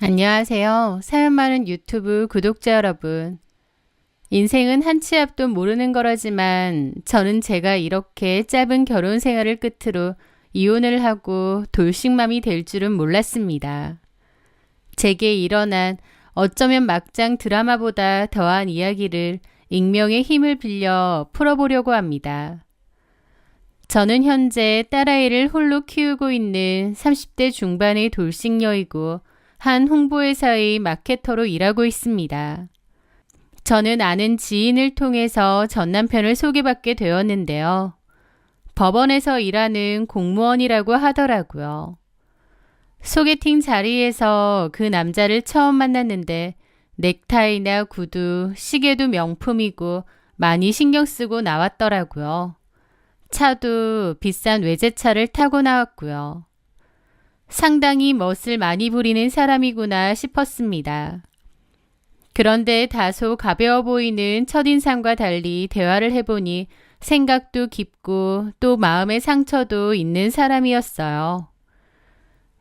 안녕하세요. 사연 많은 유튜브 구독자 여러분. 인생은 한 치 앞도 모르는 거라지만 저는 제가 이렇게 짧은 결혼 생활을 끝으로 이혼을 하고 돌싱맘이 될 줄은 몰랐습니다. 제게 일어난 어쩌면 막장 드라마보다 더한 이야기를 익명의 힘을 빌려 풀어보려고 합니다. 저는 현재 딸아이를 홀로 키우고 있는 30대 중반의 돌싱녀이고 한 홍보회사의 마케터로 일하고 있습니다. 저는 아는 지인을 통해서 전 남편을 소개받게 되었는데요. 법원에서 일하는 공무원이라고 하더라고요. 소개팅 자리에서 그 남자를 처음 만났는데 넥타이나 구두, 시계도 명품이고 많이 신경 쓰고 나왔더라고요. 차도 비싼 외제차를 타고 나왔고요. 상당히 멋을 많이 부리는 사람이구나 싶었습니다. 그런데 다소 가벼워 보이는 첫인상과 달리 대화를 해보니 생각도 깊고 또 마음의 상처도 있는 사람이었어요.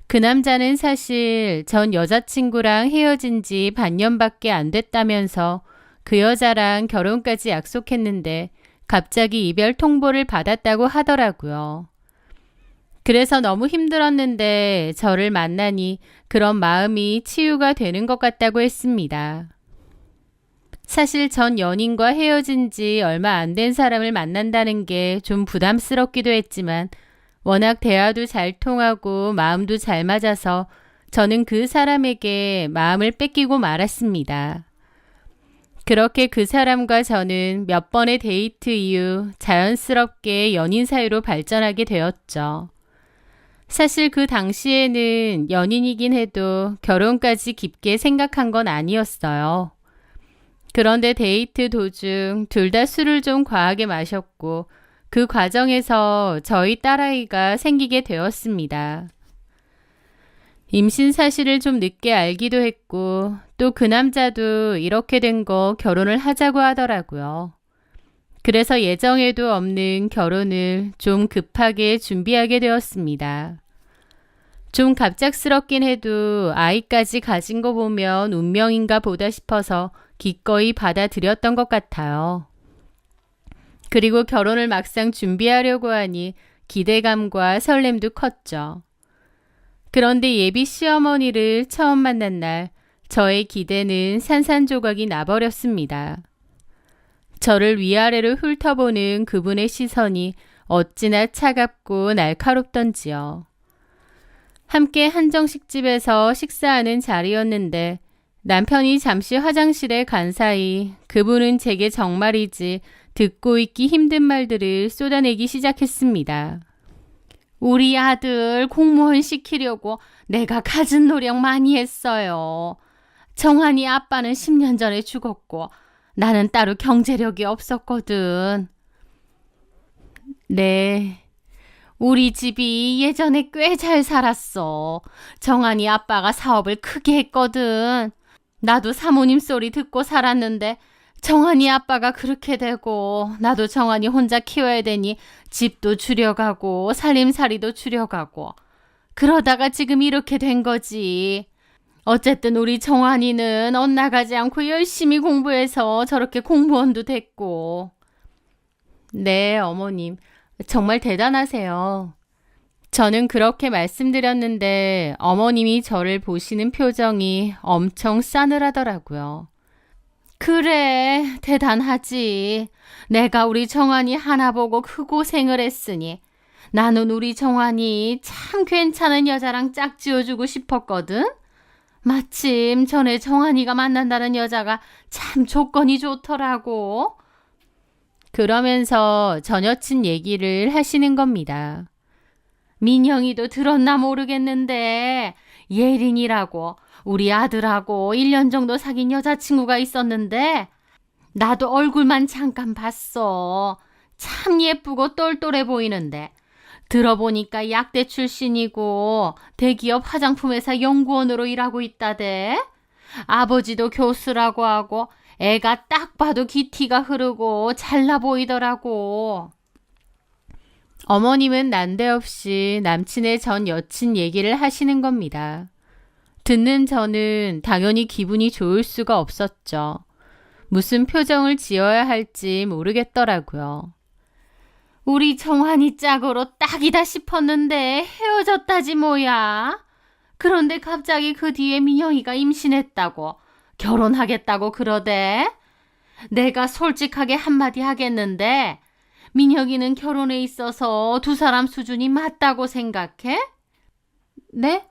그 남자는 사실 전 여자친구랑 헤어진 지 반년밖에 안 됐다면서 그 여자랑 결혼까지 약속했는데 갑자기 이별 통보를 받았다고 하더라고요. 그래서 너무 힘들었는데 저를 만나니 그런 마음이 치유가 되는 것 같다고 했습니다. 사실 전 연인과 헤어진 지 얼마 안 된 사람을 만난다는 게 좀 부담스럽기도 했지만 워낙 대화도 잘 통하고 마음도 잘 맞아서 저는 그 사람에게 마음을 뺏기고 말았습니다. 그렇게 그 사람과 저는 몇 번의 데이트 이후 자연스럽게 연인 사이로 발전하게 되었죠. 사실 그 당시에는 연인이긴 해도 결혼까지 깊게 생각한 건 아니었어요. 그런데 데이트 도중 둘 다 술을 좀 과하게 마셨고 그 과정에서 저희 딸아이가 생기게 되었습니다. 임신 사실을 좀 늦게 알기도 했고 또 그 남자도 이렇게 된 거 결혼을 하자고 하더라고요. 그래서 예정에도 없는 결혼을 좀 급하게 준비하게 되었습니다. 좀 갑작스럽긴 해도 아이까지 가진 거 보면 운명인가 보다 싶어서 기꺼이 받아들였던 것 같아요. 그리고 결혼을 막상 준비하려고 하니 기대감과 설렘도 컸죠. 그런데 예비 시어머니를 처음 만난 날 저의 기대는 산산조각이 나버렸습니다. 저를 위아래로 훑어보는 그분의 시선이 어찌나 차갑고 날카롭던지요. 함께 한정식집에서 식사하는 자리였는데 남편이 잠시 화장실에 간 사이 그분은 제게 정말이지 듣고 있기 힘든 말들을 쏟아내기 시작했습니다. 우리 아들 공무원 시키려고 내가 갖은 노력 많이 했어요. 정한이 아빠는 10년 전에 죽었고 나는 따로 경제력이 없었거든. 네. 우리 집이 예전에 꽤 잘 살았어. 정한이 아빠가 사업을 크게 했거든. 나도 사모님 소리 듣고 살았는데 정한이 아빠가 그렇게 되고 나도 정한이 혼자 키워야 되니 집도 줄여가고 살림살이도 줄여가고 그러다가 지금 이렇게 된 거지. 어쨌든 우리 정한이는 엇나가지 않고 열심히 공부해서 저렇게 공무원도 됐고. 네, 어머님. 정말 대단하세요. 저는 그렇게 말씀드렸는데 어머님이 저를 보시는 표정이 엄청 싸늘하더라고요. 그래, 대단하지. 내가 우리 정한이 하나 보고 그 고생을 했으니 나는 우리 정한이 참 괜찮은 여자랑 짝지어주고 싶었거든. 마침 전에 정한이가 만난다는 여자가 참 조건이 좋더라고. 그러면서 전 여친 얘기를 하시는 겁니다. 민영이도 들었나 모르겠는데 예린이라고 우리 아들하고 1년 정도 사귄 여자친구가 있었는데 나도 얼굴만 잠깐 봤어. 참 예쁘고 똘똘해 보이는데 들어보니까 약대 출신이고 대기업 화장품 회사 연구원으로 일하고 있다대. 아버지도 교수라고 하고 애가 딱 봐도 기티가 흐르고 잘나 보이더라고. 어머님은 난데없이 남친의 전 여친 얘기를 하시는 겁니다. 듣는 저는 당연히 기분이 좋을 수가 없었죠. 무슨 표정을 지어야 할지 모르겠더라고요. 우리 정환이 짝으로 딱이다 싶었는데 헤어졌다지 뭐야. 그런데 갑자기 그 뒤에 민영이가 임신했다고 결혼하겠다고 그러대. 내가 솔직하게 한마디 하겠는데 민혁이는 결혼에 있어서 두 사람 수준이 맞다고 생각해? 네?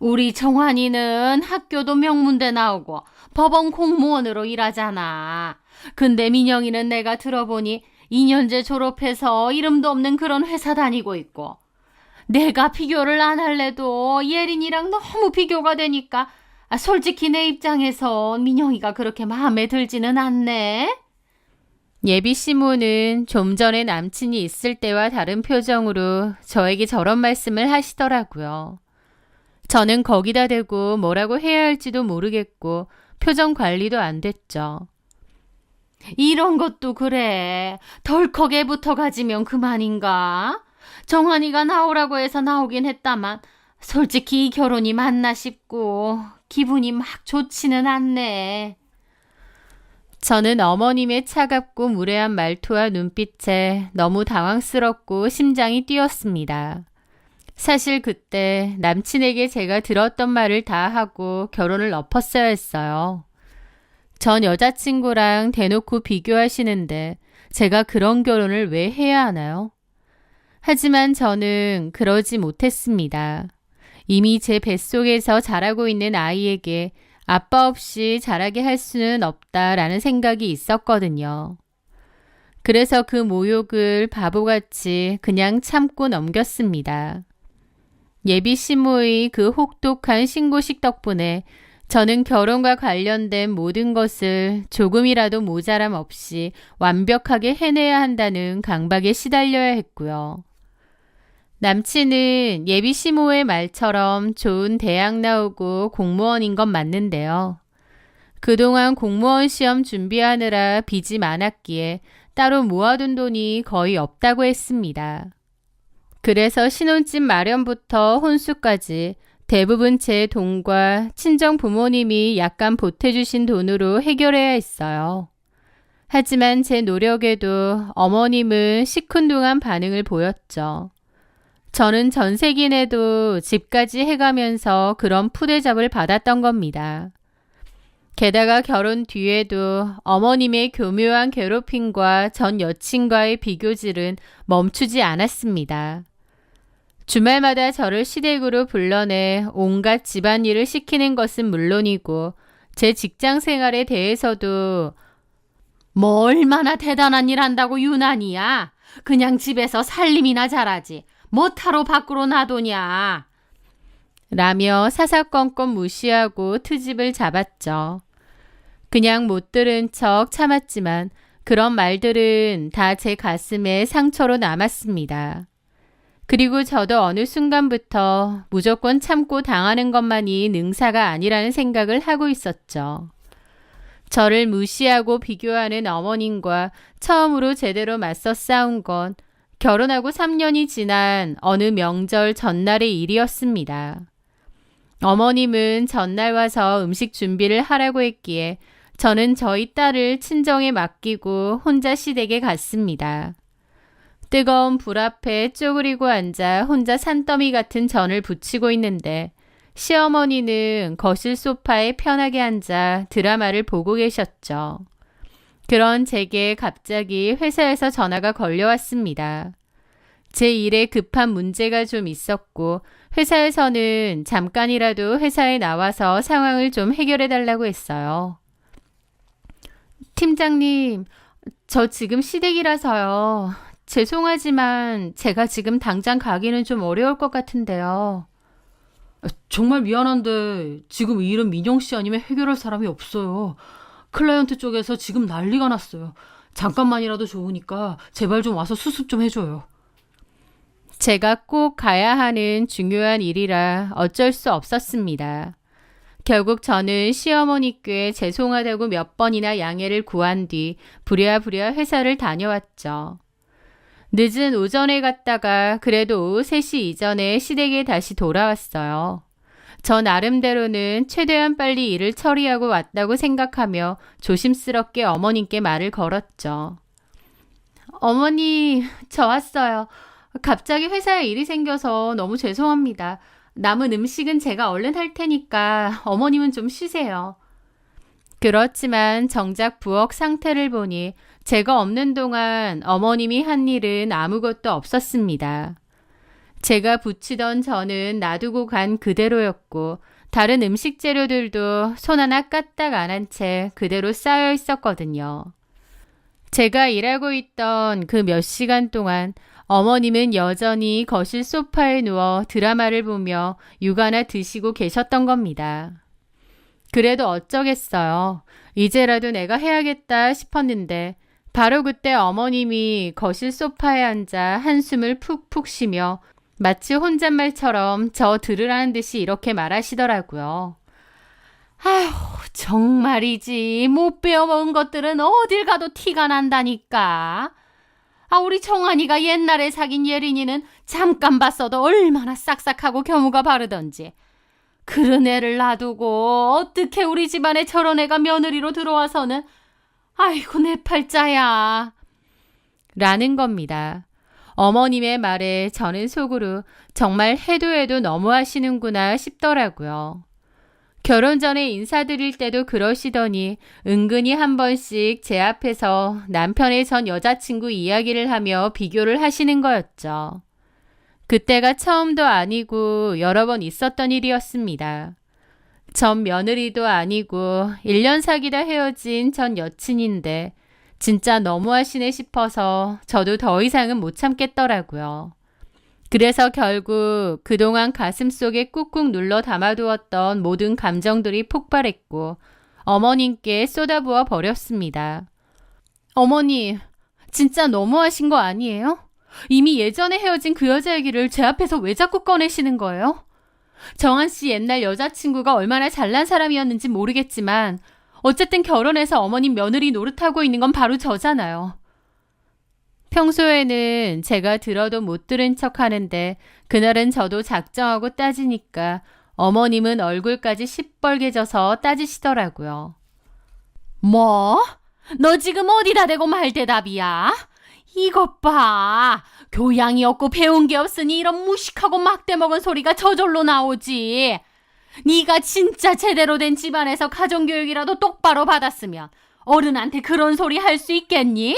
우리 정환이는 학교도 명문대 나오고 법원 공무원으로 일하잖아. 근데 민영이는 내가 들어보니 2년제 졸업해서 이름도 없는 그런 회사 다니고 있고, 내가 비교를 안 할래도 예린이랑 너무 비교가 되니까 솔직히 내 입장에서 민영이가 그렇게 마음에 들지는 않네. 예비 시모는 좀 전에 남친이 있을 때와 다른 표정으로 저에게 저런 말씀을 하시더라고요. 저는 거기다 대고 뭐라고 해야 할지도 모르겠고 표정 관리도 안 됐죠. 이런 것도 그래. 덜컥에 붙어 가지면 그만인가? 정환이가 나오라고 해서 나오긴 했다만 솔직히 이 결혼이 맞나 싶고 기분이 막 좋지는 않네. 저는 어머님의 차갑고 무례한 말투와 눈빛에 너무 당황스럽고 심장이 뛰었습니다. 사실 그때 남친에게 제가 들었던 말을 다 하고 결혼을 엎었어야 했어요. 전 여자친구랑 대놓고 비교하시는데 제가 그런 결혼을 왜 해야 하나요? 하지만 저는 그러지 못했습니다. 이미 제 뱃속에서 자라고 있는 아이에게 아빠 없이 자라게 할 수는 없다라는 생각이 있었거든요. 그래서 그 모욕을 바보같이 그냥 참고 넘겼습니다. 예비 시모의 그 혹독한 신고식 덕분에 저는 결혼과 관련된 모든 것을 조금이라도 모자람 없이 완벽하게 해내야 한다는 강박에 시달려야 했고요. 남친은 예비 시모의 말처럼 좋은 대학 나오고 공무원인 건 맞는데요. 그동안 공무원 시험 준비하느라 빚이 많았기에 따로 모아둔 돈이 거의 없다고 했습니다. 그래서 신혼집 마련부터 혼수까지 대부분 제 돈과 친정 부모님이 약간 보태주신 돈으로 해결해야 했어요. 하지만 제 노력에도 어머님은 시큰둥한 반응을 보였죠. 저는 전세기 내도 집까지 해가면서 그런 푸대접을 받았던 겁니다. 게다가 결혼 뒤에도 어머님의 교묘한 괴롭힘과 전 여친과의 비교질은 멈추지 않았습니다. 주말마다 저를 시댁으로 불러내 온갖 집안일을 시키는 것은 물론이고 제 직장 생활에 대해서도 뭐 얼마나 대단한 일 한다고 유난이야. 그냥 집에서 살림이나 잘하지. 뭐하러 밖으로 나도냐. 라며 사사건건 무시하고 트집을 잡았죠. 그냥 못 들은 척 참았지만 그런 말들은 다 제 가슴에 상처로 남았습니다. 그리고 저도 어느 순간부터 무조건 참고 당하는 것만이 능사가 아니라는 생각을 하고 있었죠. 저를 무시하고 비교하는 어머님과 처음으로 제대로 맞서 싸운 건 결혼하고 3년이 지난 어느 명절 전날의 일이었습니다. 어머님은 전날 와서 음식 준비를 하라고 했기에 저는 저희 딸을 친정에 맡기고 혼자 시댁에 갔습니다. 뜨거운 불 앞에 쪼그리고 앉아 혼자 산더미 같은 전을 부치고 있는데 시어머니는 거실 소파에 편하게 앉아 드라마를 보고 계셨죠. 그런 제게 갑자기 회사에서 전화가 걸려왔습니다. 제 일에 급한 문제가 좀 있었고 회사에서는 잠깐이라도 회사에 나와서 상황을 좀 해결해 달라고 했어요. 팀장님, 저 지금 시댁이라서요. 죄송하지만 제가 지금 당장 가기는 좀 어려울 것 같은데요. 정말 미안한데 지금 이 일은 민영 씨 아니면 해결할 사람이 없어요. 클라이언트 쪽에서 지금 난리가 났어요. 잠깐만이라도 좋으니까 제발 좀 와서 수습 좀 해줘요. 제가 꼭 가야 하는 중요한 일이라 어쩔 수 없었습니다. 결국 저는 시어머니께 죄송하다고 몇 번이나 양해를 구한 뒤 부랴부랴 회사를 다녀왔죠. 늦은 오전에 갔다가 그래도 오후 3시 이전에 시댁에 다시 돌아왔어요. 저 나름대로는 최대한 빨리 일을 처리하고 왔다고 생각하며 조심스럽게 어머님께 말을 걸었죠. 어머니, 저 왔어요. 갑자기 회사에 일이 생겨서 너무 죄송합니다. 남은 음식은 제가 얼른 할 테니까 어머님은 좀 쉬세요. 그렇지만 정작 부엌 상태를 보니 제가 없는 동안 어머님이 한 일은 아무것도 없었습니다. 제가 부치던 전은 놔두고 간 그대로였고 다른 음식 재료들도 손 하나 까딱 안 한 채 그대로 쌓여 있었거든요. 제가 일하고 있던 그 몇 시간 동안 어머님은 여전히 거실 소파에 누워 드라마를 보며 육아나 드시고 계셨던 겁니다. 그래도 어쩌겠어요. 이제라도 내가 해야겠다 싶었는데 바로 그때 어머님이 거실 소파에 앉아 한숨을 푹푹 쉬며 마치 혼잣말처럼 저 들으라는 듯이 이렇게 말하시더라고요. 아휴, 정말이지. 못 배워먹은 것들은 어딜 가도 티가 난다니까. 우리 정한이가 옛날에 사귄 예린이는 잠깐 봤어도 얼마나 싹싹하고 교무가 바르던지. 그런 애를 놔두고 어떻게 우리 집안에 저런 애가 며느리로 들어와서는 아이고 내 팔자야. 라는 겁니다. 어머님의 말에 저는 속으로 정말 해도 너무하시는구나 싶더라고요. 결혼 전에 인사드릴 때도 그러시더니 은근히 한 번씩 제 앞에서 남편의 전 여자친구 이야기를 하며 비교를 하시는 거였죠. 그때가 처음도 아니고 여러 번 있었던 일이었습니다. 전 며느리도 아니고 1년 사귀다 헤어진 전 여친인데 진짜 너무하시네 싶어서 저도 더 이상은 못 참겠더라고요. 그래서 결국 그동안 가슴속에 꾹꾹 눌러 담아두었던 모든 감정들이 폭발했고 어머님께 쏟아부어 버렸습니다. 어머니, 진짜 너무하신 거 아니에요? 이미 예전에 헤어진 그 여자 얘기를 제 앞에서 왜 자꾸 꺼내시는 거예요? 정한 씨 옛날 여자친구가 얼마나 잘난 사람이었는지 모르겠지만 어쨌든 결혼해서 어머님 며느리 노릇하고 있는 건 바로 저잖아요. 평소에는 제가 들어도 못 들은 척 하는데 그날은 저도 작정하고 따지니까 어머님은 얼굴까지 시뻘개져서 따지시더라고요. 뭐? 너 지금 어디다 대고 말대답이야? 이것 봐. 교양이 없고 배운 게 없으니 이런 무식하고 막대먹은 소리가 저절로 나오지. 네가 진짜 제대로 된 집안에서 가정교육이라도 똑바로 받았으면 어른한테 그런 소리 할 수 있겠니?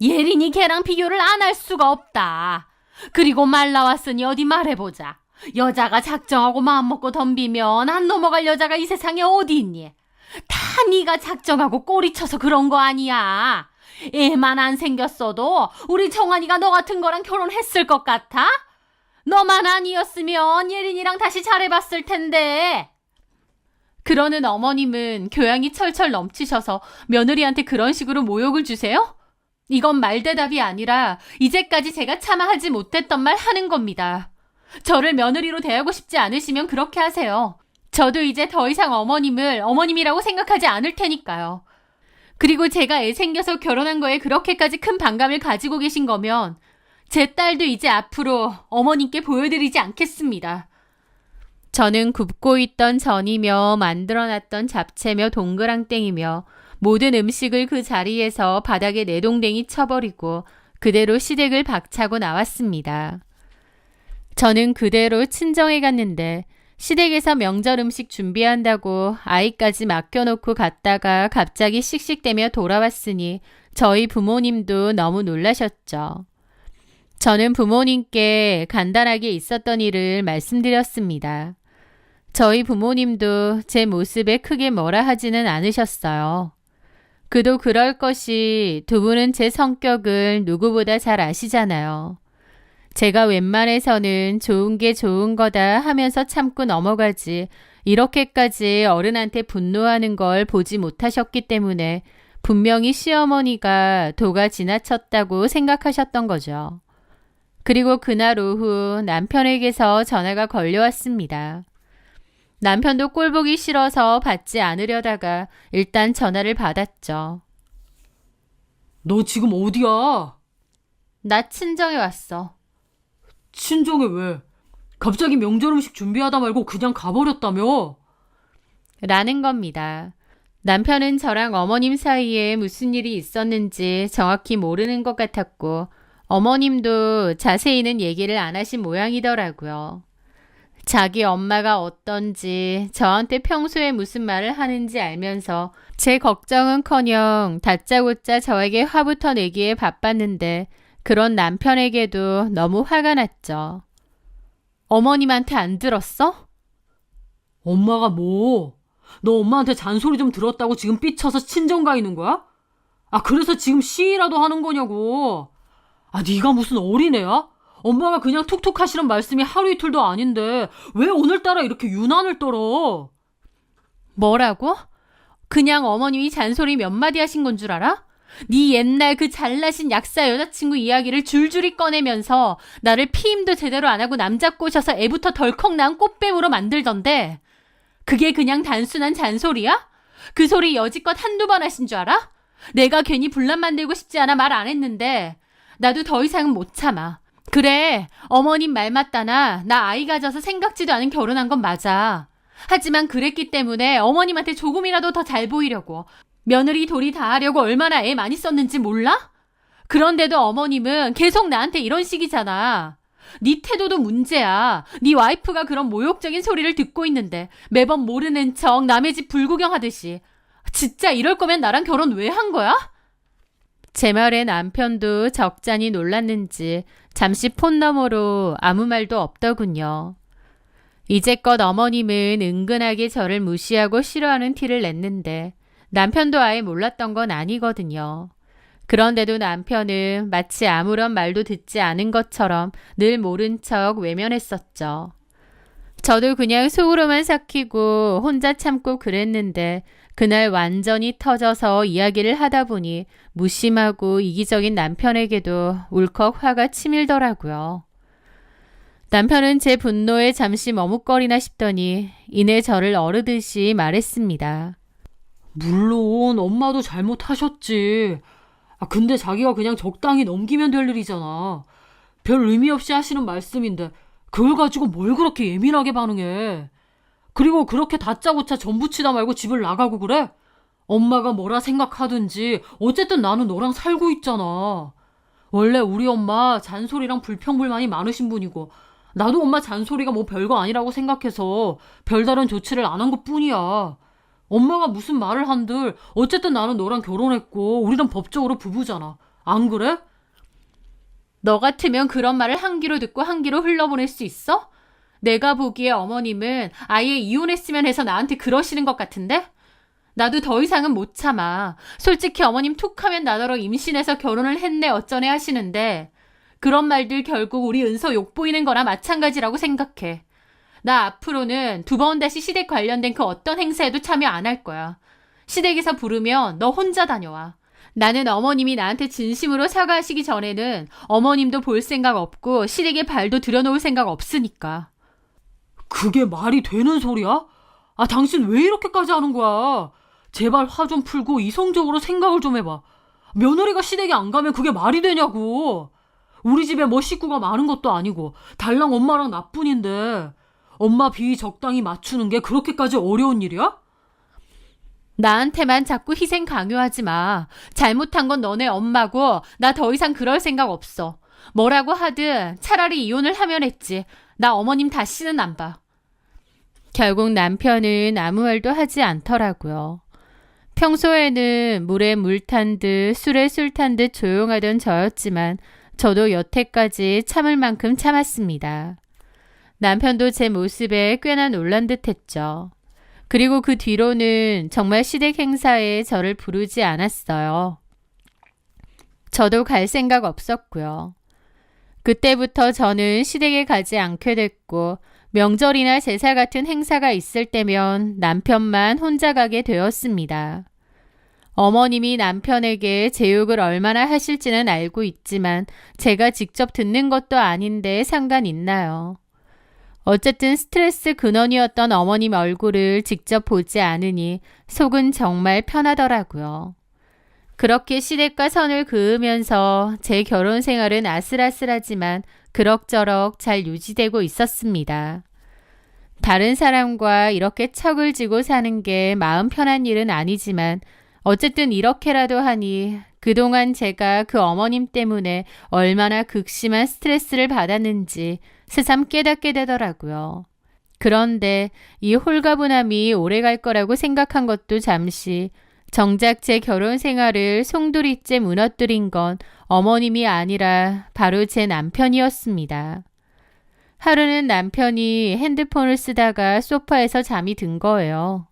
예린이 걔랑 비교를 안 할 수가 없다. 그리고 말 나왔으니 어디 말해보자. 여자가 작정하고 마음먹고 덤비면 안 넘어갈 여자가 이 세상에 어디 있니? 다 네가 작정하고 꼬리쳐서 그런 거 아니야. 애만 안 생겼어도 우리 정한이가 너 같은 거랑 결혼했을 것 같아? 너만 아니었으면 예린이랑 다시 잘해봤을 텐데. 그러는 어머님은 교양이 철철 넘치셔서 며느리한테 그런 식으로 모욕을 주세요? 이건 말대답이 아니라 이제까지 제가 차마 하지 못했던 말 하는 겁니다. 저를 며느리로 대하고 싶지 않으시면 그렇게 하세요. 저도 이제 더 이상 어머님을 어머님이라고 생각하지 않을 테니까요. 그리고 제가 애 생겨서 결혼한 거에 그렇게까지 큰 반감을 가지고 계신 거면 제 딸도 이제 앞으로 어머님께 보여드리지 않겠습니다. 저는 굽고 있던 전이며 만들어놨던 잡채며 동그랑땡이며 모든 음식을 그 자리에서 바닥에 내동댕이 쳐버리고 그대로 시댁을 박차고 나왔습니다. 저는 그대로 친정에 갔는데 시댁에서 명절 음식 준비한다고 아이까지 맡겨놓고 갔다가 갑자기 씩씩대며 돌아왔으니 저희 부모님도 너무 놀라셨죠. 저는 부모님께 간단하게 있었던 일을 말씀드렸습니다. 저희 부모님도 제 모습에 크게 뭐라 하지는 않으셨어요. 그도 그럴 것이 두 분은 제 성격을 누구보다 잘 아시잖아요. 제가 웬만해서는 좋은 게 좋은 거다 하면서 참고 넘어가지 이렇게까지 어른한테 분노하는 걸 보지 못하셨기 때문에 분명히 시어머니가 도가 지나쳤다고 생각하셨던 거죠. 그리고 그날 오후 남편에게서 전화가 걸려왔습니다. 남편도 꼴 보기 싫어서 받지 않으려다가 일단 전화를 받았죠. 너 지금 어디야? 나 친정에 왔어. 친정에 왜? 갑자기 명절 음식 준비하다 말고 그냥 가버렸다며? 라는 겁니다. 남편은 저랑 어머님 사이에 무슨 일이 있었는지 정확히 모르는 것 같았고 어머님도 자세히는 얘기를 안 하신 모양이더라고요. 자기 엄마가 어떤지 저한테 평소에 무슨 말을 하는지 알면서 제 걱정은커녕 다짜고짜 저에게 화부터 내기에 바빴는데 그런 남편에게도 너무 화가 났죠. 어머님한테 안 들었어? 엄마가 뭐? 너 엄마한테 잔소리 좀 들었다고 지금 삐쳐서 친정 가 있는 거야? 아, 그래서 지금 시위라도 하는 거냐고. 아, 네가 무슨 어린애야? 엄마가 그냥 툭툭 하시는 말씀이 하루 이틀도 아닌데 왜 오늘따라 이렇게 유난을 떨어? 뭐라고? 그냥 어머님이 잔소리 몇 마디 하신 건 줄 알아? 네 옛날 그 잘나신 약사 여자친구 이야기를 줄줄이 꺼내면서 나를 피임도 제대로 안 하고 남자 꼬셔서 애부터 덜컥 낳은 꽃뱀으로 만들던데 그게 그냥 단순한 잔소리야? 그 소리 여지껏 한두 번 하신 줄 알아? 내가 괜히 분란 만들고 싶지 않아 말 안 했는데 나도 더 이상은 못 참아. 그래, 어머님 말 맞다나 나 아이 가져서 생각지도 않은 결혼한 건 맞아. 하지만 그랬기 때문에 어머님한테 조금이라도 더 잘 보이려고 며느리 도리 다 하려고 얼마나 애 많이 썼는지 몰라? 그런데도 어머님은 계속 나한테 이런 식이잖아. 네 태도도 문제야. 네 와이프가 그런 모욕적인 소리를 듣고 있는데 매번 모르는 척 남의 집 불구경하듯이. 진짜 이럴 거면 나랑 결혼 왜 한 거야? 제 말에 남편도 적잖이 놀랐는지 잠시 폰 너머로 아무 말도 없더군요. 이제껏 어머님은 은근하게 저를 무시하고 싫어하는 티를 냈는데 남편도 아예 몰랐던 건 아니거든요. 그런데도 남편은 마치 아무런 말도 듣지 않은 것처럼 늘 모른 척 외면했었죠. 저도 그냥 속으로만 삭히고 혼자 참고 그랬는데 그날 완전히 터져서 이야기를 하다 보니 무심하고 이기적인 남편에게도 울컥 화가 치밀더라고요. 남편은 제 분노에 잠시 머뭇거리나 싶더니 이내 저를 어르듯이 말했습니다. 물론 엄마도 잘못하셨지. 아, 근데 자기가 그냥 적당히 넘기면 될 일이잖아. 별 의미 없이 하시는 말씀인데 그걸 가지고 뭘 그렇게 예민하게 반응해. 그리고 그렇게 다짜고짜 전부치다 말고 집을 나가고 그래? 엄마가 뭐라 생각하든지 어쨌든 나는 너랑 살고 있잖아. 원래 우리 엄마 잔소리랑 불평불만이 많으신 분이고 나도 엄마 잔소리가 뭐 별거 아니라고 생각해서 별다른 조치를 안 한 것뿐이야. 엄마가 무슨 말을 한들 어쨌든 나는 너랑 결혼했고 우리는 법적으로 부부잖아. 안 그래? 너 같으면 그런 말을 한 귀로 듣고 한 귀로 흘러보낼 수 있어? 내가 보기에 어머님은 아예 이혼했으면 해서 나한테 그러시는 것 같은데? 나도 더 이상은 못 참아. 솔직히 어머님 툭하면 나더러 임신해서 결혼을 했네 어쩌네 하시는데 그런 말들 결국 우리 은서 욕보이는 거나 마찬가지라고 생각해. 나 앞으로는 2번 다시 시댁 관련된 그 어떤 행사에도 참여 안 할 거야. 시댁에서 부르면 너 혼자 다녀와. 나는 어머님이 나한테 진심으로 사과하시기 전에는 어머님도 볼 생각 없고 시댁에 발도 들여놓을 생각 없으니까. 그게 말이 되는 소리야? 아, 당신 왜 이렇게까지 하는 거야? 제발 화 좀 풀고 이성적으로 생각을 좀 해봐. 며느리가 시댁에 안 가면 그게 말이 되냐고. 우리 집에 뭐 식구가 많은 것도 아니고 달랑 엄마랑 나뿐인데 엄마 비위 적당히 맞추는 게 그렇게까지 어려운 일이야? 나한테만 자꾸 희생 강요하지 마. 잘못한 건 너네 엄마고 나 더 이상 그럴 생각 없어. 뭐라고 하든 차라리 이혼을 하면 했지. 나 어머님 다시는 안 봐. 결국 남편은 아무 말도 하지 않더라고요. 평소에는 물에 물 탄 듯 술에 술 탄 듯 조용하던 저였지만 저도 여태까지 참을 만큼 참았습니다. 남편도 제 모습에 꽤나 놀란 듯 했죠. 그리고 그 뒤로는 정말 시댁 행사에 저를 부르지 않았어요. 저도 갈 생각 없었고요. 그때부터 저는 시댁에 가지 않게 됐고 명절이나 제사 같은 행사가 있을 때면 남편만 혼자 가게 되었습니다. 어머님이 남편에게 제욕을 얼마나 하실지는 알고 있지만 제가 직접 듣는 것도 아닌데 상관 있나요? 어쨌든 스트레스 근원이었던 어머님 얼굴을 직접 보지 않으니 속은 정말 편하더라고요. 그렇게 시댁과 선을 그으면서 제 결혼 생활은 아슬아슬하지만 그럭저럭 잘 유지되고 있었습니다. 다른 사람과 이렇게 척을 지고 사는 게 마음 편한 일은 아니지만 어쨌든 이렇게라도 하니 그동안 제가 그 어머님 때문에 얼마나 극심한 스트레스를 받았는지 새삼 깨닫게 되더라고요. 그런데 이 홀가분함이 오래 갈 거라고 생각한 것도 잠시, 정작 제 결혼 생활을 송두리째 무너뜨린 건 어머님이 아니라 바로 제 남편이었습니다. 하루는 남편이 핸드폰을 쓰다가 소파에서 잠이 든 거예요.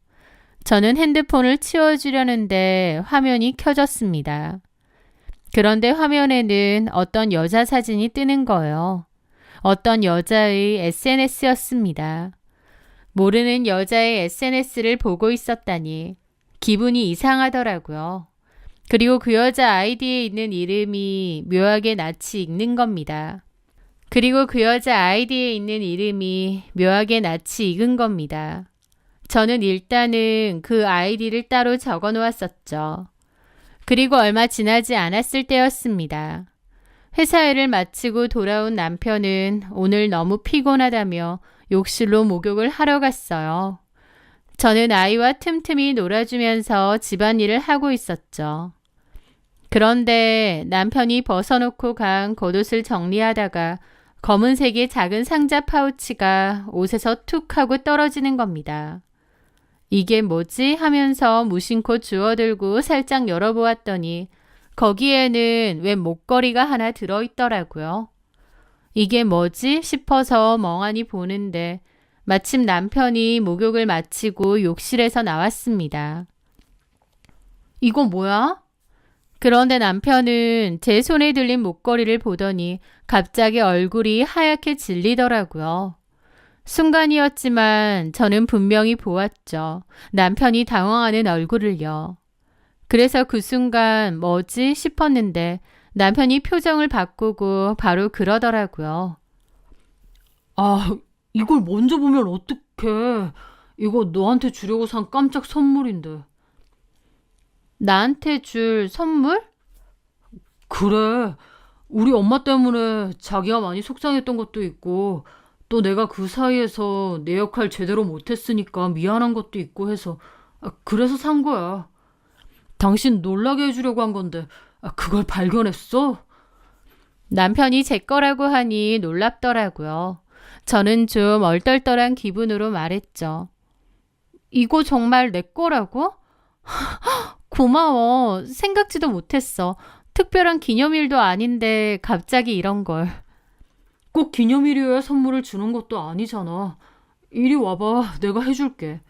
저는 핸드폰을 치워주려는데 화면이 켜졌습니다. 그런데 화면에는 어떤 여자 사진이 뜨는 거예요. 어떤 여자의 SNS였습니다. 모르는 여자의 SNS를 보고 있었다니 기분이 이상하더라고요. 그리고 그 여자 아이디에 있는 이름이 묘하게 낯이 익는 겁니다. 저는 일단은 그 아이디를 따로 적어 놓았었죠. 그리고 얼마 지나지 않았을 때였습니다. 회사 일을 마치고 돌아온 남편은 오늘 너무 피곤하다며 욕실로 목욕을 하러 갔어요. 저는 아이와 틈틈이 놀아주면서 집안일을 하고 있었죠. 그런데 남편이 벗어놓고 간 겉옷을 정리하다가 검은색의 작은 상자 파우치가 옷에서 툭 하고 떨어지는 겁니다. 이게 뭐지? 하면서 무심코 주워들고 살짝 열어보았더니 거기에는 왜 목걸이가 하나 들어있더라고요. 이게 뭐지? 싶어서 멍하니 보는데 마침 남편이 목욕을 마치고 욕실에서 나왔습니다. 이거 뭐야? 그런데 남편은 제 손에 들린 목걸이를 보더니 갑자기 얼굴이 하얗게 질리더라고요. 순간이었지만 저는 분명히 보았죠. 남편이 당황하는 얼굴을요. 그래서 그 순간 뭐지 싶었는데 남편이 표정을 바꾸고 바로 그러더라고요. 아, 이걸 먼저 보면 어떡해. 이거 너한테 주려고 산 깜짝 선물인데. 나한테 줄 선물? 그래. 우리 엄마 때문에 자기가 많이 속상했던 것도 있고 또 내가 그 사이에서 내 역할 제대로 못했으니까 미안한 것도 있고 해서 그래서 산 거야. 당신 놀라게 해주려고 한 건데 그걸 발견했어? 남편이 제 거라고 하니 놀랍더라고요. 저는 좀 얼떨떨한 기분으로 말했죠. 이거 정말 내 거라고? 고마워. 생각지도 못했어. 특별한 기념일도 아닌데 갑자기 이런 걸. 꼭 기념일이어야 선물을 주는 것도 아니잖아. 이리 와봐. 내가 해줄게.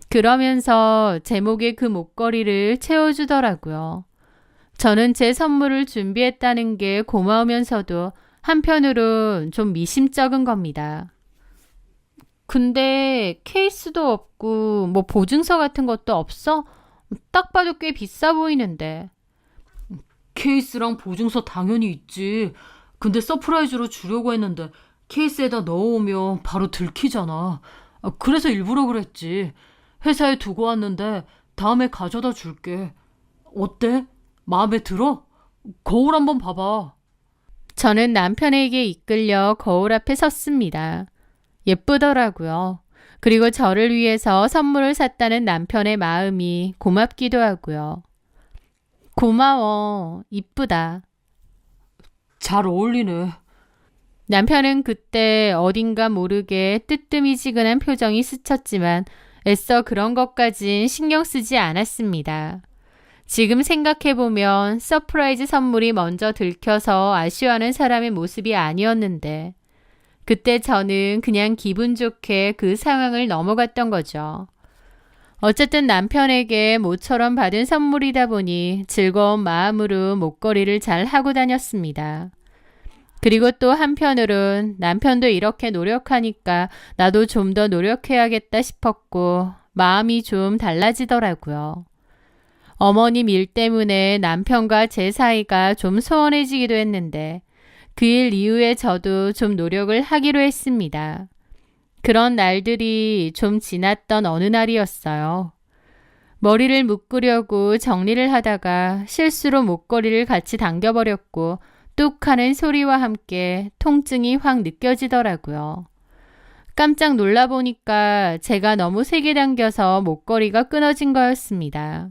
그러면서 제 목에 그 목걸이를 채워주더라고요. 저는 제 선물을 준비했다는 게 고마우면서도 한편으론 좀 미심쩍은 겁니다. 근데 케이스도 없고 뭐 보증서 같은 것도 없어? 딱 봐도 꽤 비싸 보이는데. 케이스랑 보증서 당연히 있지. 근데 서프라이즈로 주려고 했는데 케이스에다 넣어오면 바로 들키잖아. 그래서 일부러 그랬지. 회사에 두고 왔는데 다음에 가져다 줄게. 어때? 마음에 들어? 거울 한번 봐봐. 저는 남편에게 이끌려 거울 앞에 섰습니다. 예쁘더라고요. 그리고 저를 위해서 선물을 샀다는 남편의 마음이 고맙기도 하고요. 고마워. 이쁘다. 잘 어울리네. 남편은 그때 어딘가 모르게 뜨뜨미지근한 표정이 스쳤지만 애써 그런 것까진 신경 쓰지 않았습니다. 지금 생각해보면 서프라이즈 선물이 먼저 들켜서 아쉬워하는 사람의 모습이 아니었는데 그때 저는 그냥 기분 좋게 그 상황을 넘어갔던 거죠. 어쨌든 남편에게 모처럼 받은 선물이다 보니 즐거운 마음으로 목걸이를 잘 하고 다녔습니다. 그리고 또 한편으론 남편도 이렇게 노력하니까 나도 좀 더 노력해야겠다 싶었고 마음이 좀 달라지더라고요. 어머님 일 때문에 남편과 제 사이가 좀 소원해지기도 했는데 그 일 이후에 저도 좀 노력을 하기로 했습니다. 그런 날들이 좀 지났던 어느 날이었어요. 머리를 묶으려고 정리를 하다가 실수로 목걸이를 같이 당겨버렸고 뚝 하는 소리와 함께 통증이 확 느껴지더라고요. 깜짝 놀라보니까 제가 너무 세게 당겨서 목걸이가 끊어진 거였습니다.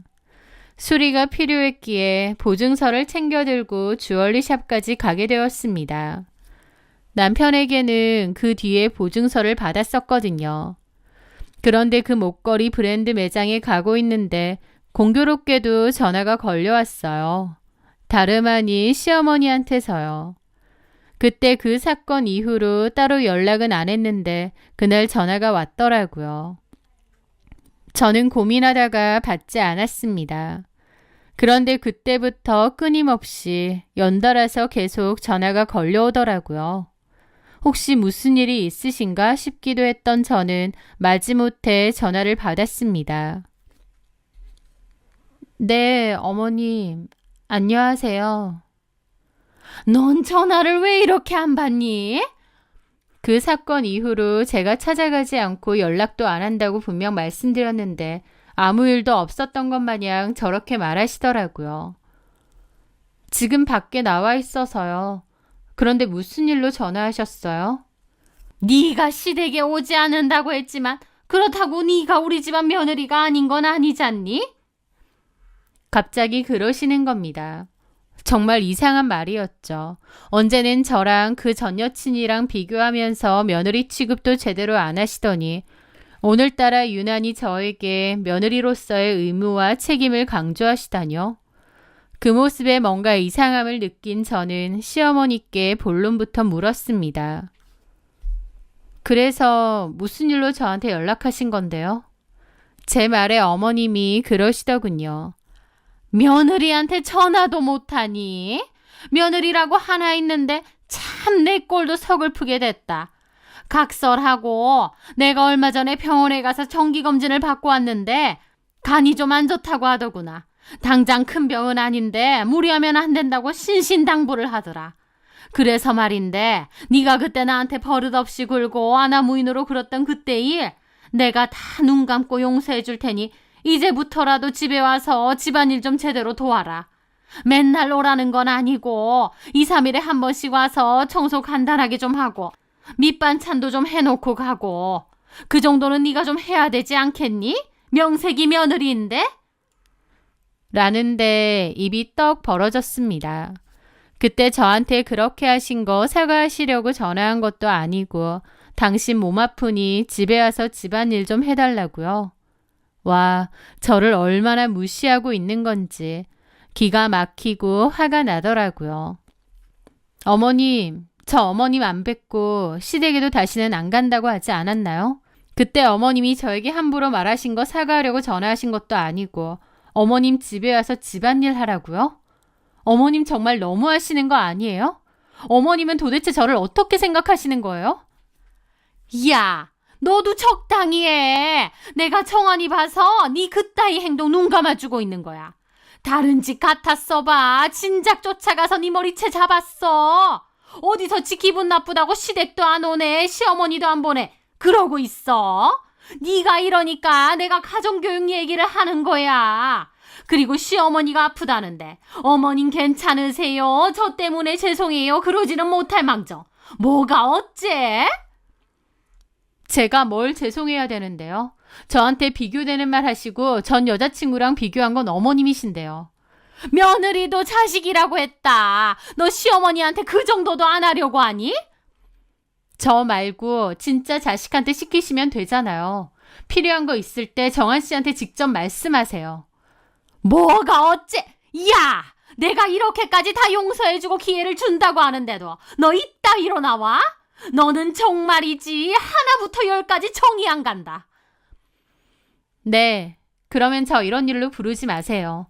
수리가 필요했기에 보증서를 챙겨 들고 주얼리샵까지 가게 되었습니다. 남편에게는 그 뒤에 보증서를 받았었거든요. 그런데 그 목걸이 브랜드 매장에 가고 있는데 공교롭게도 전화가 걸려왔어요. 다름 아닌 시어머니한테서요. 그때 그 사건 이후로 따로 연락은 안 했는데 그날 전화가 왔더라고요. 저는 고민하다가 받지 않았습니다. 그런데 그때부터 끊임없이 연달아서 계속 전화가 걸려오더라고요. 혹시 무슨 일이 있으신가 싶기도 했던 저는 마지못해 전화를 받았습니다. 네, 어머님. 안녕하세요. 넌 전화를 왜 이렇게 안 받니? 그 사건 이후로 제가 찾아가지 않고 연락도 안 한다고 분명 말씀드렸는데 아무 일도 없었던 것 마냥 저렇게 말하시더라고요. 지금 밖에 나와 있어서요. 그런데 무슨 일로 전화하셨어요? 네가 시댁에 오지 않는다고 했지만 그렇다고 네가 우리 집안 며느리가 아닌 건 아니잖니? 갑자기 그러시는 겁니다. 정말 이상한 말이었죠. 언제는 저랑 그 전 여친이랑 비교하면서 며느리 취급도 제대로 안 하시더니 오늘따라 유난히 저에게 며느리로서의 의무와 책임을 강조하시다뇨. 그 모습에 뭔가 이상함을 느낀 저는 시어머니께 본론부터 물었습니다. 그래서 무슨 일로 저한테 연락하신 건데요? 제 말에 어머님이 그러시더군요. 며느리한테 전화도 못하니? 며느리라고 하나 있는데 참 내 꼴도 서글프게 됐다. 각설하고 내가 얼마 전에 병원에 가서 정기검진을 받고 왔는데 간이 좀 안 좋다고 하더구나. 당장 큰 병은 아닌데 무리하면 안 된다고 신신당부를 하더라. 그래서 말인데 네가 그때 나한테 버릇없이 굴고 아나무인으로 굴었던 그때 일 내가 다 눈 감고 용서해 줄 테니 이제부터라도 집에 와서 집안일 좀 제대로 도와라. 맨날 오라는 건 아니고 2, 3일에 한 번씩 와서 청소 간단하게 좀 하고 밑반찬도 좀 해놓고 가고 그 정도는 네가 좀 해야 되지 않겠니? 명색이 며느리인데? 라는데 입이 떡 벌어졌습니다. 그때 저한테 그렇게 하신 거 사과하시려고 전화한 것도 아니고 당신 몸 아프니 집에 와서 집안일 좀 해달라고요. 와, 저를 얼마나 무시하고 있는 건지 기가 막히고 화가 나더라고요. 어머님, 저 어머님 안 뵙고 시댁에도 다시는 안 간다고 하지 않았나요? 그때 어머님이 저에게 함부로 말하신 거 사과하려고 전화하신 것도 아니고 어머님 집에 와서 집안일 하라고요? 어머님 정말 너무하시는 거 아니에요? 어머님은 도대체 저를 어떻게 생각하시는 거예요? 야, 너도 적당히 해. 내가 정원이 봐서 네 그따위 행동 눈 감아주고 있는 거야. 다른 집 같았어 봐. 진작 쫓아가서 네 머리채 잡았어. 어디서지 기분 나쁘다고 시댁도 안 오네. 시어머니도 안 보내. 그러고 있어. 네가 이러니까 내가 가정교육 얘기를 하는 거야. 그리고 시어머니가 아프다는데 어머님 괜찮으세요? 저 때문에 죄송해요. 그러지는 못할 망정. 뭐가 어째? 제가 뭘 죄송해야 되는데요? 저한테 비교되는 말 하시고 전 여자친구랑 비교한 건 어머님이신데요. 며느리도 자식이라고 했다. 너 시어머니한테 그 정도도 안 하려고 하니? 저 말고 진짜 자식한테 시키시면 되잖아요. 필요한 거 있을 때 정한 씨한테 직접 말씀하세요. 뭐가 어째? 야! 내가 이렇게까지 다 용서해주고 기회를 준다고 하는데도 너 이따위로 나와? 너는 정말이지 하나부터 10까지 정이 안 간다. 네, 그러면 저 이런 일로 부르지 마세요.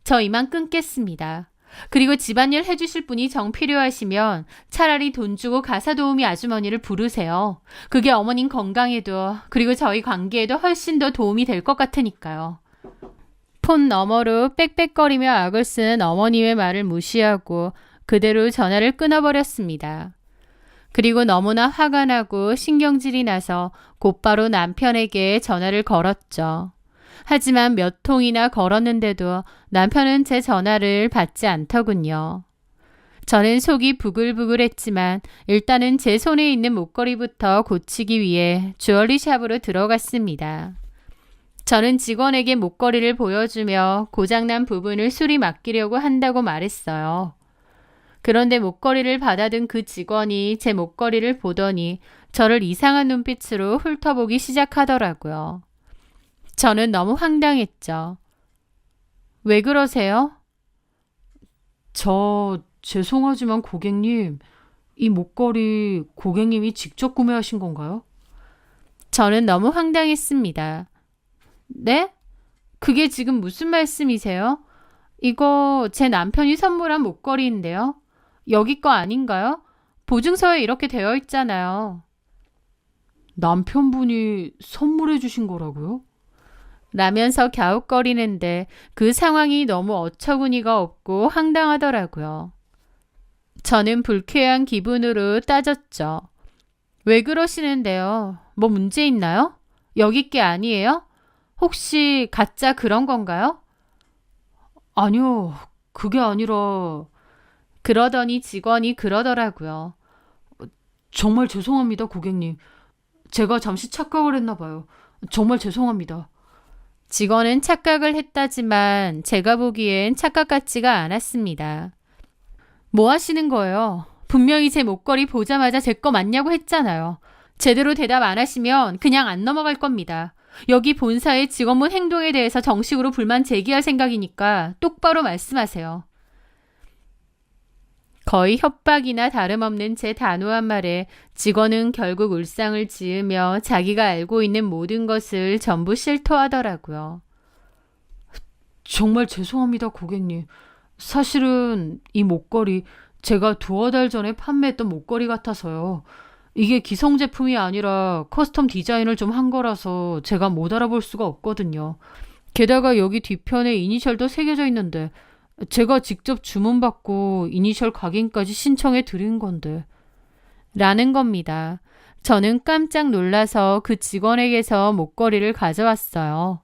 저 이만 끊겠습니다. 그리고 집안일 해주실 분이 정 필요하시면 차라리 돈 주고 가사도우미 아주머니를 부르세요. 그게 어머님 건강에도 그리고 저희 관계에도 훨씬 더 도움이 될 것 같으니까요. 폰 너머로 빽빽거리며 악을 쓰는 어머님의 말을 무시하고 그대로 전화를 끊어버렸습니다. 그리고 너무나 화가 나고 신경질이 나서 곧바로 남편에게 전화를 걸었죠. 하지만 몇 통이나 걸었는데도 남편은 제 전화를 받지 않더군요. 저는 속이 부글부글했지만 일단은 제 손에 있는 목걸이부터 고치기 위해 주얼리 샵으로 들어갔습니다. 저는 직원에게 목걸이를 보여주며 고장난 부분을 수리 맡기려고 한다고 말했어요. 그런데 목걸이를 받아든 그 직원이 제 목걸이를 보더니 저를 이상한 눈빛으로 훑어보기 시작하더라고요. 저는 너무 황당했죠. 왜 그러세요? 죄송하지만 고객님, 이 목걸이 고객님이 직접 구매하신 건가요? 저는 너무 황당했습니다. 네? 그게 지금 무슨 말씀이세요? 이거 제 남편이 선물한 목걸이인데요. 여기 거 아닌가요? 보증서에 이렇게 되어 있잖아요. 남편분이 선물해 주신 거라고요? 라면서 갸웃거리는데 그 상황이 너무 어처구니가 없고 황당하더라고요. 저는 불쾌한 기분으로 따졌죠. 왜 그러시는데요? 뭐 문제 있나요? 여기 게 아니에요? 혹시 가짜 그런 건가요? 아니요, 그게 아니라 그러더니 직원이 그러더라고요. 정말 죄송합니다, 고객님. 제가 잠시 착각을 했나 봐요. 정말 죄송합니다. 직원은 착각을 했다지만 제가 보기엔 착각 같지가 않았습니다. 뭐 하시는 거예요? 분명히 제 목걸이 보자마자 제 거 맞냐고 했잖아요. 제대로 대답 안 하시면 그냥 안 넘어갈 겁니다. 여기 본사의 직원분 행동에 대해서 정식으로 불만 제기할 생각이니까 똑바로 말씀하세요. 거의 협박이나 다름없는 제 단호한 말에 직원은 결국 울상을 지으며 자기가 알고 있는 모든 것을 전부 실토하더라고요. 정말 죄송합니다, 고객님. 사실은 이 목걸이 제가 두어 달 전에 판매했던 목걸이 같아서요. 이게 기성 제품이 아니라 커스텀 디자인을 좀 한 거라서 제가 못 알아볼 수가 없거든요. 게다가 여기 뒤편에 이니셜도 새겨져 있는데 제가 직접 주문받고 이니셜 각인까지 신청해 드린 건데. 라는 겁니다. 저는 깜짝 놀라서 그 직원에게서 목걸이를 가져왔어요.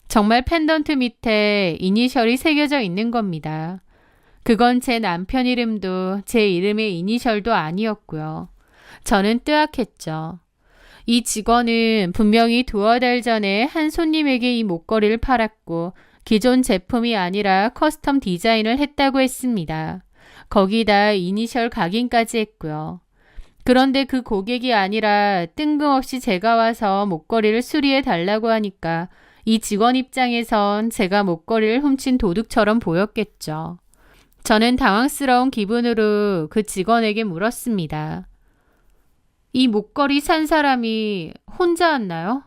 정말 펜던트 밑에 이니셜이 새겨져 있는 겁니다. 그건 제 남편 이름도 제 이름의 이니셜도 아니었고요. 저는 뜨악했죠. 이 직원은 분명히 두어 달 전에 한 손님에게 이 목걸이를 팔았고 기존 제품이 아니라 커스텀 디자인을 했다고 했습니다. 거기다 이니셜 각인까지 했고요. 그런데 그 고객이 아니라 뜬금없이 제가 와서 목걸이를 수리해 달라고 하니까 이 직원 입장에선 제가 목걸이를 훔친 도둑처럼 보였겠죠. 저는 당황스러운 기분으로 그 직원에게 물었습니다. 이 목걸이 산 사람이 혼자 왔나요?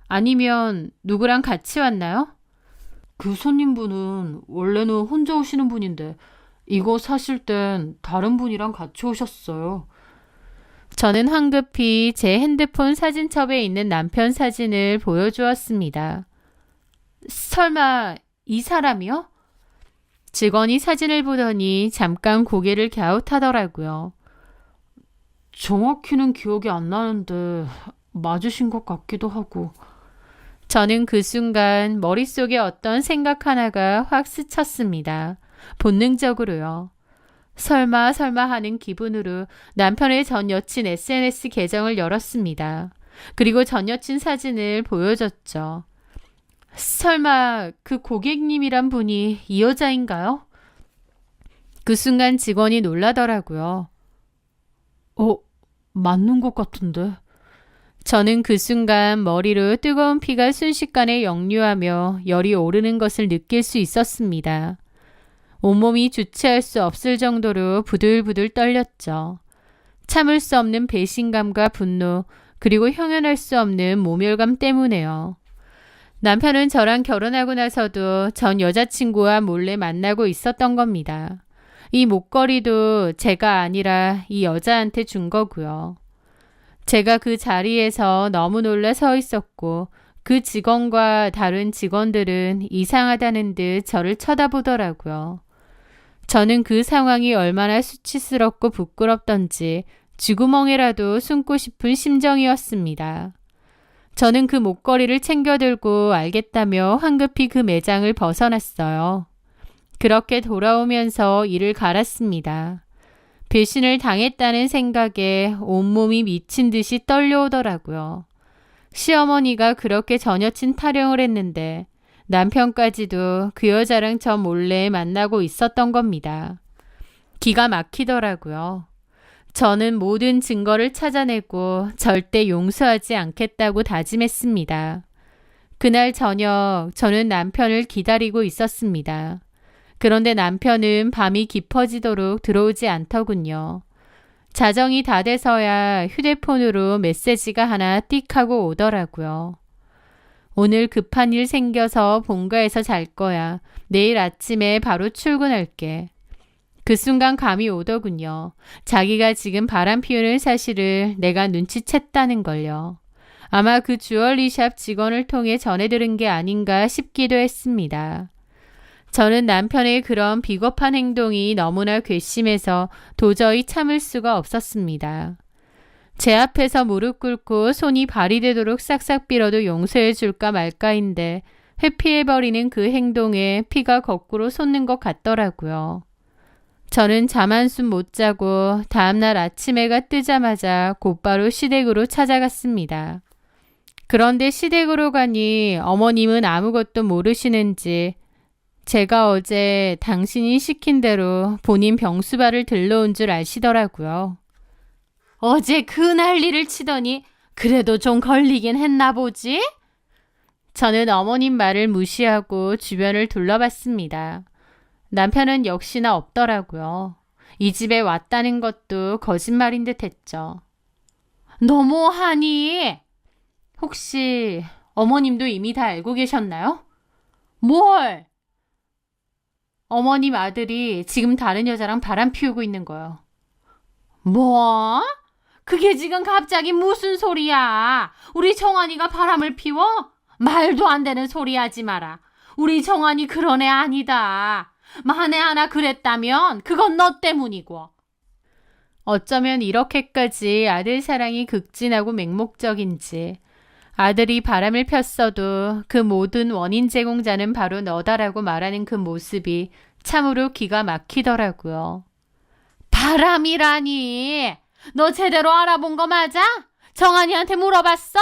아니면 누구랑 같이 왔나요? 그 손님분은 원래는 혼자 오시는 분인데 이거 사실 땐 다른 분이랑 같이 오셨어요. 저는 황급히 제 핸드폰 사진첩에 있는 남편 사진을 보여주었습니다. 설마 이 사람이요? 직원이 사진을 보더니 잠깐 고개를 갸웃하더라고요. 정확히는 기억이 안 나는데 맞으신 것 같기도 하고. 저는 그 순간 머릿속에 어떤 생각 하나가 확 스쳤습니다. 본능적으로요. 설마 하는 기분으로 남편의 전 여친 SNS 계정을 열었습니다. 그리고 전 여친 사진을 보여줬죠. 설마 그 고객님이란 분이 이 여자인가요? 그 순간 직원이 놀라더라고요. 맞는 것 같은데. 저는 그 순간 머리로 뜨거운 피가 순식간에 역류하며 열이 오르는 것을 느낄 수 있었습니다. 온몸이 주체할 수 없을 정도로 부들부들 떨렸죠. 참을 수 없는 배신감과 분노, 그리고 형연할 수 없는 모멸감 때문에요. 남편은 저랑 결혼하고 나서도 전 여자친구와 몰래 만나고 있었던 겁니다. 이 목걸이도 제가 아니라 이 여자한테 준 거고요. 제가 그 자리에서 너무 놀라 서 있었고 그 직원과 다른 직원들은 이상하다는 듯 저를 쳐다보더라고요. 저는 그 상황이 얼마나 수치스럽고 부끄럽던지 쥐구멍에라도 숨고 싶은 심정이었습니다. 저는 그 목걸이를 챙겨들고 알겠다며 황급히 그 매장을 벗어났어요. 그렇게 돌아오면서 이를 갈았습니다. 배신을 당했다는 생각에 온몸이 미친 듯이 떨려오더라고요. 시어머니가 그렇게 전여친 타령을 했는데 남편까지도 그 여자랑 저 몰래 만나고 있었던 겁니다. 기가 막히더라고요. 저는 모든 증거를 찾아내고 절대 용서하지 않겠다고 다짐했습니다. 그날 저녁 저는 남편을 기다리고 있었습니다. 그런데 남편은 밤이 깊어지도록 들어오지 않더군요. 자정이 다 돼서야 휴대폰으로 메시지가 하나 띡 하고 오더라고요. 오늘 급한 일 생겨서 본가에서 잘 거야. 내일 아침에 바로 출근할게. 그 순간 감이 오더군요. 자기가 지금 바람 피우는 사실을 내가 눈치챘다는 걸요. 아마 그 주얼리샵 직원을 통해 전해 들은 게 아닌가 싶기도 했습니다. 저는 남편의 그런 비겁한 행동이 너무나 괘씸해서 도저히 참을 수가 없었습니다. 제 앞에서 무릎 꿇고 손이 발이 되도록 싹싹 빌어도 용서해 줄까 말까인데 회피해버리는 그 행동에 피가 거꾸로 솟는 것 같더라고요. 저는 잠 한숨 못 자고 다음날 아침 해가 뜨자마자 곧바로 시댁으로 찾아갔습니다. 그런데 시댁으로 가니 어머님은 아무것도 모르시는지 제가 어제 당신이 시킨 대로 본인 병수발을 들러온 줄 아시더라고요. 어제 그 난리를 치더니 그래도 좀 걸리긴 했나 보지? 저는 어머님 말을 무시하고 주변을 둘러봤습니다. 남편은 역시나 없더라고요. 이 집에 왔다는 것도 거짓말인 듯 했죠. 너무하니? 혹시 어머님도 이미 다 알고 계셨나요? 뭘? 어머님 아들이 지금 다른 여자랑 바람 피우고 있는 거요. 뭐? 그게 지금 갑자기 무슨 소리야? 우리 정환이가 바람을 피워? 말도 안 되는 소리 하지 마라. 우리 정환이 그런 애 아니다. 만에 하나 그랬다면 그건 너 때문이고. 어쩌면 이렇게까지 아들 사랑이 극진하고 맹목적인지 아들이 바람을 폈어도 그 모든 원인 제공자는 바로 너다라고 말하는 그 모습이 참으로 기가 막히더라고요. 바람이라니! 너 제대로 알아본 거 맞아? 정한이한테 물어봤어?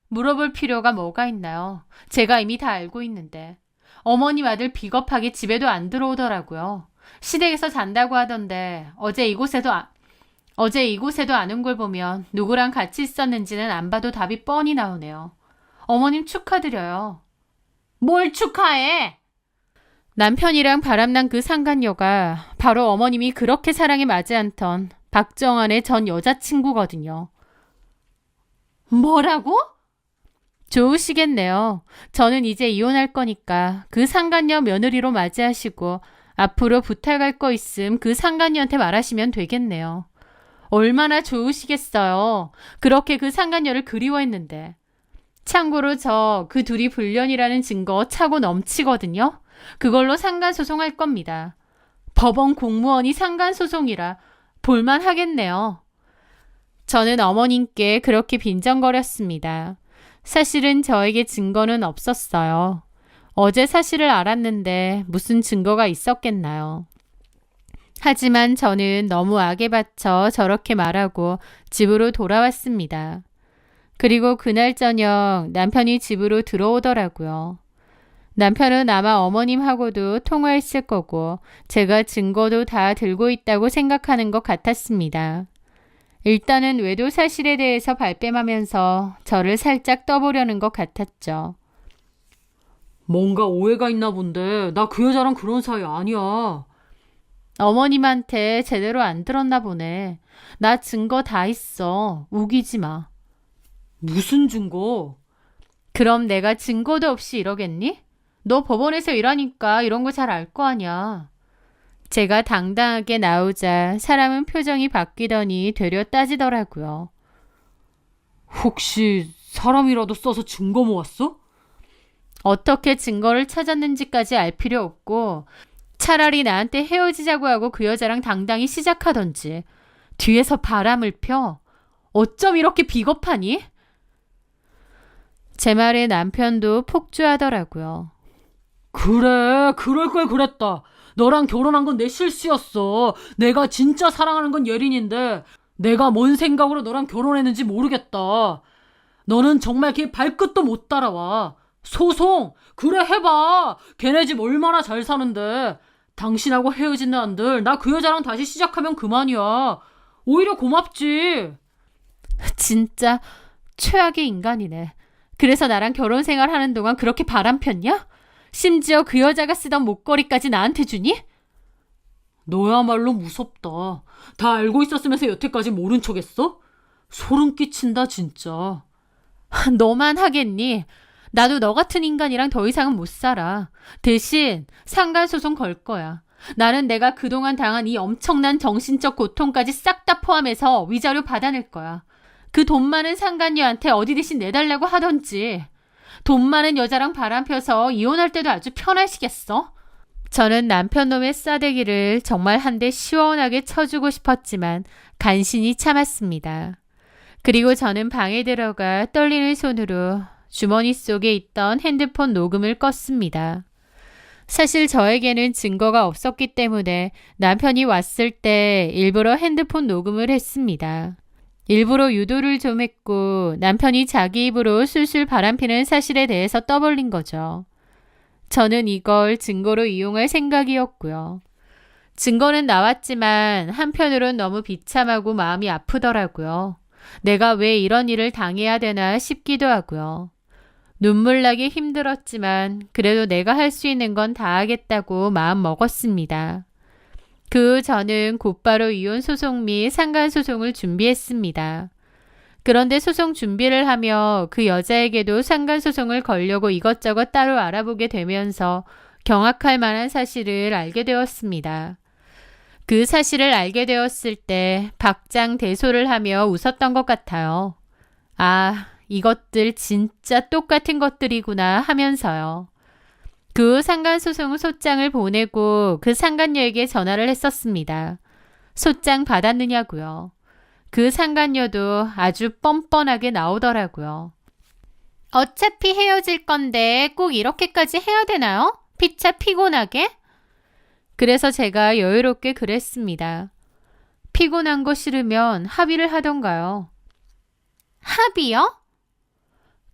물어볼 필요가 뭐가 있나요? 제가 이미 다 알고 있는데. 어머님 아들 비겁하게 집에도 안 들어오더라고요. 시댁에서 잔다고 하던데 어제 이곳에도 안 온 걸 보면 누구랑 같이 있었는지는 안 봐도 답이 뻔히 나오네요. 어머님 축하드려요. 뭘 축하해? 남편이랑 바람난 그 상간녀가 바로 어머님이 그렇게 사랑에 맞지 않던 박정환의 전 여자친구거든요. 뭐라고? 좋으시겠네요. 저는 이제 이혼할 거니까 그 상간녀 며느리로 맞이하시고 앞으로 부탁할 거 있음 그 상간녀한테 말하시면 되겠네요. 얼마나 좋으시겠어요. 그렇게 그 상간녀를 그리워했는데. 참고로 저 그 둘이 불륜이라는 증거 차고 넘치거든요. 그걸로 상간소송할 겁니다. 법원 공무원이 상간소송이라 볼만 하겠네요. 저는 어머님께 그렇게 빈정거렸습니다. 사실은 저에게 증거는 없었어요. 어제 사실을 알았는데 무슨 증거가 있었겠나요? 하지만 저는 너무 악에 받쳐 저렇게 말하고 집으로 돌아왔습니다. 그리고 그날 저녁 남편이 집으로 들어오더라고요. 남편은 아마 어머님하고도 통화했을 거고 제가 증거도 다 들고 있다고 생각하는 것 같았습니다. 일단은 외도 사실에 대해서 발뺌하면서 저를 살짝 떠보려는 것 같았죠. 뭔가 오해가 있나 본데 나 그 여자랑 그런 사이 아니야. 어머님한테 제대로 안 들었나 보네. 나 증거 다 있어. 우기지 마. 무슨 증거? 그럼 내가 증거도 없이 이러겠니? 너 법원에서 일하니까 이런 거 잘 알 거 아니야. 제가 당당하게 나오자 사람은 표정이 바뀌더니 되려 따지더라고요. 혹시 사람이라도 써서 증거 모았어? 어떻게 증거를 찾았는지까지 알 필요 없고 차라리 나한테 헤어지자고 하고 그 여자랑 당당히 시작하던지. 뒤에서 바람을 펴. 어쩜 이렇게 비겁하니? 제 말에 남편도 폭주하더라고요. 그래, 그럴 걸 그랬다. 너랑 결혼한 건 내 실수였어. 내가 진짜 사랑하는 건 예린인데 내가 뭔 생각으로 너랑 결혼했는지 모르겠다. 너는 정말 걔 발끝도 못 따라와. 소송! 그래 해봐. 걔네 집 얼마나 잘 사는데. 당신하고 헤어진 한들 나 그 여자랑 다시 시작하면 그만이야. 오히려 고맙지. 진짜 최악의 인간이네. 그래서 나랑 결혼 생활하는 동안 그렇게 바람 폈냐? 심지어 그 여자가 쓰던 목걸이까지 나한테 주니? 너야말로 무섭다. 다 알고 있었으면서 여태까지 모른 척했어? 소름 끼친다 진짜. 너만 하겠니? 나도 너 같은 인간이랑 더 이상은 못 살아. 대신 상간소송 걸 거야. 나는 내가 그동안 당한 이 엄청난 정신적 고통까지 싹 다 포함해서 위자료 받아낼 거야. 그 돈 많은 상간녀한테 어디 대신 내달라고 하던지. 돈 많은 여자랑 바람펴서 이혼할 때도 아주 편하시겠어? 저는 남편 놈의 싸대기를 정말 한 대 시원하게 쳐주고 싶었지만 간신히 참았습니다. 그리고 저는 방에 들어가 떨리는 손으로 주머니 속에 있던 핸드폰 녹음을 껐습니다. 사실 저에게는 증거가 없었기 때문에 남편이 왔을 때 일부러 핸드폰 녹음을 했습니다. 일부러 유도를 좀 했고 남편이 자기 입으로 술술 바람피는 사실에 대해서 떠벌린 거죠. 저는 이걸 증거로 이용할 생각이었고요. 증거는 나왔지만 한편으론 너무 비참하고 마음이 아프더라고요. 내가 왜 이런 일을 당해야 되나 싶기도 하고요. 눈물 나기 힘들었지만 그래도 내가 할 수 있는 건 다 하겠다고 마음 먹었습니다. 그 후 저는 곧바로 이혼 소송 및 상간 소송을 준비했습니다. 그런데 소송 준비를 하며 그 여자에게도 상간 소송을 걸려고 이것저것 따로 알아보게 되면서 경악할 만한 사실을 알게 되었습니다. 그 사실을 알게 되었을 때 박장대소를 하며 웃었던 것 같아요. 아, 이것들 진짜 똑같은 것들이구나 하면서요. 그 후 상간소송 소장을 보내고 그 상간녀에게 전화를 했었습니다. 소장 받았느냐고요. 그 상간녀도 아주 뻔뻔하게 나오더라고요. 어차피 헤어질 건데 꼭 이렇게까지 해야 되나요? 피차 피곤하게? 그래서 제가 여유롭게 그랬습니다. 피곤한 거 싫으면 합의를 하던가요. 합의요?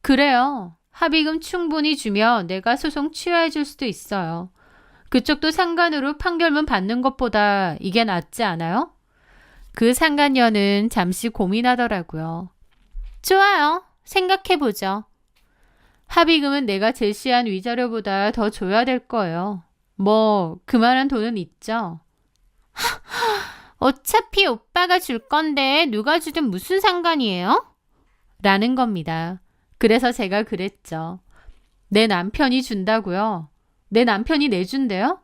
그래요. 합의금 충분히 주면 내가 소송 취하해 줄 수도 있어요. 그쪽도 상간으로 판결문 받는 것보다 이게 낫지 않아요? 그 상간녀는 잠시 고민하더라고요. 좋아요. 생각해보죠. 합의금은 내가 제시한 위자료보다 더 줘야 될 거예요. 뭐 그만한 돈은 있죠. 어차피 오빠가 줄 건데 누가 주든 무슨 상관이에요? 라는 겁니다. 그래서 제가 그랬죠. 내 남편이 준다고요? 내 남편이 내준대요?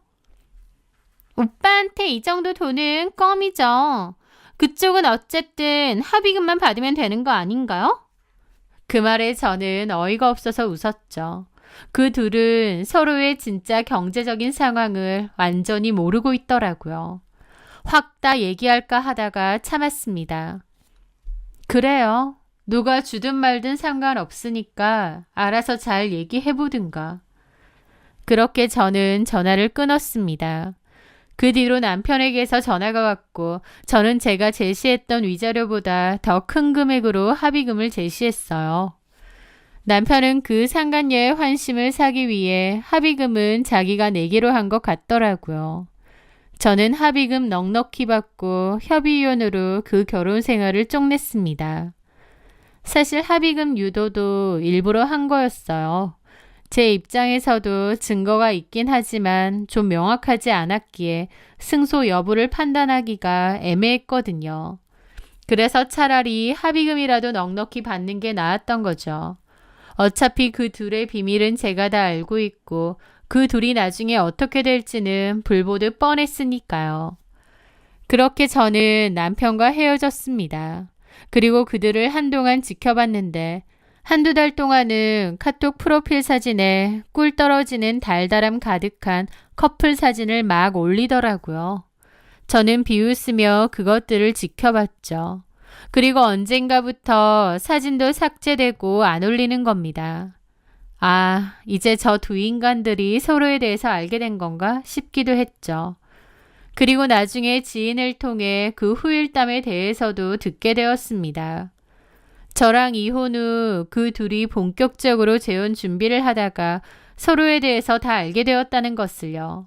오빠한테 이 정도 돈은 껌이죠. 그쪽은 어쨌든 합의금만 받으면 되는 거 아닌가요? 그 말에 저는 어이가 없어서 웃었죠. 그 둘은 서로의 진짜 경제적인 상황을 완전히 모르고 있더라고요. 확 다 얘기할까 하다가 참았습니다. 그래요. 누가 주든 말든 상관없으니까 알아서 잘 얘기해보든가. 그렇게 저는 전화를 끊었습니다. 그 뒤로 남편에게서 전화가 왔고 저는 제가 제시했던 위자료보다 더 큰 금액으로 합의금을 제시했어요. 남편은 그 상간녀의 환심을 사기 위해 합의금은 자기가 내기로 한 것 같더라고요. 저는 합의금 넉넉히 받고 협의이혼으로 그 결혼 생활을 쪽냈습니다. 사실 합의금 유도도 일부러 한 거였어요. 제 입장에서도 증거가 있긴 하지만 좀 명확하지 않았기에 승소 여부를 판단하기가 애매했거든요. 그래서 차라리 합의금이라도 넉넉히 받는 게 나았던 거죠. 어차피 그 둘의 비밀은 제가 다 알고 있고 그 둘이 나중에 어떻게 될지는 불보듯 뻔했으니까요. 그렇게 저는 남편과 헤어졌습니다. 그리고 그들을 한동안 지켜봤는데 한두 달 동안은 카톡 프로필 사진에 꿀 떨어지는 달달함 가득한 커플 사진을 막 올리더라고요. 저는 비웃으며 그것들을 지켜봤죠. 그리고 언젠가부터 사진도 삭제되고 안 올리는 겁니다. 아, 이제 저 두 인간들이 서로에 대해서 알게 된 건가 싶기도 했죠. 그리고 나중에 지인을 통해 그 후일담에 대해서도 듣게 되었습니다. 저랑 이혼 후 그 둘이 본격적으로 재혼 준비를 하다가 서로에 대해서 다 알게 되었다는 것을요.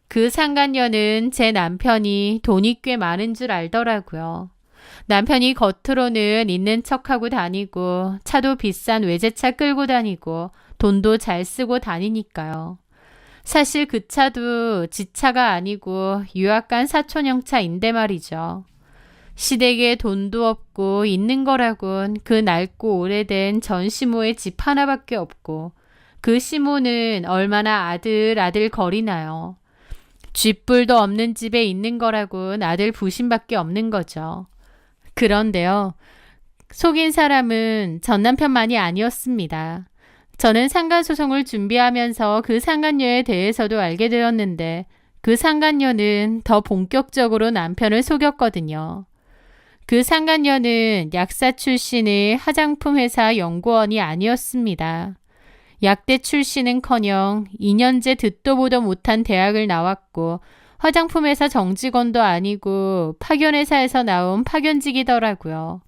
그 상간녀는 제 남편이 돈이 꽤 많은 줄 알더라고요. 남편이 겉으로는 있는 척하고 다니고 차도 비싼 외제차 끌고 다니고 돈도 잘 쓰고 다니니까요. 사실 그 차도 지 차가 아니고 유학 간 사촌형 차인데 말이죠. 시댁에 돈도 없고 있는 거라곤 그 낡고 오래된 전 시모의 집 하나밖에 없고 그 시모는 얼마나 아들 거리나요. 쥐뿔도 없는 집에 있는 거라곤 아들 부심밖에 없는 거죠. 그런데요. 속인 사람은 전 남편만이 아니었습니다. 저는 상간소송을 준비하면서 그 상간녀에 대해서도 알게 되었는데 그 상간녀는 더 본격적으로 남편을 속였거든요. 그 상간녀는 약사 출신의 화장품 회사 연구원이 아니었습니다. 약대 출신은커녕 2년제 듣도 보도 못한 대학을 나왔고 화장품 회사 정직원도 아니고 파견회사에서 나온 파견직이더라고요.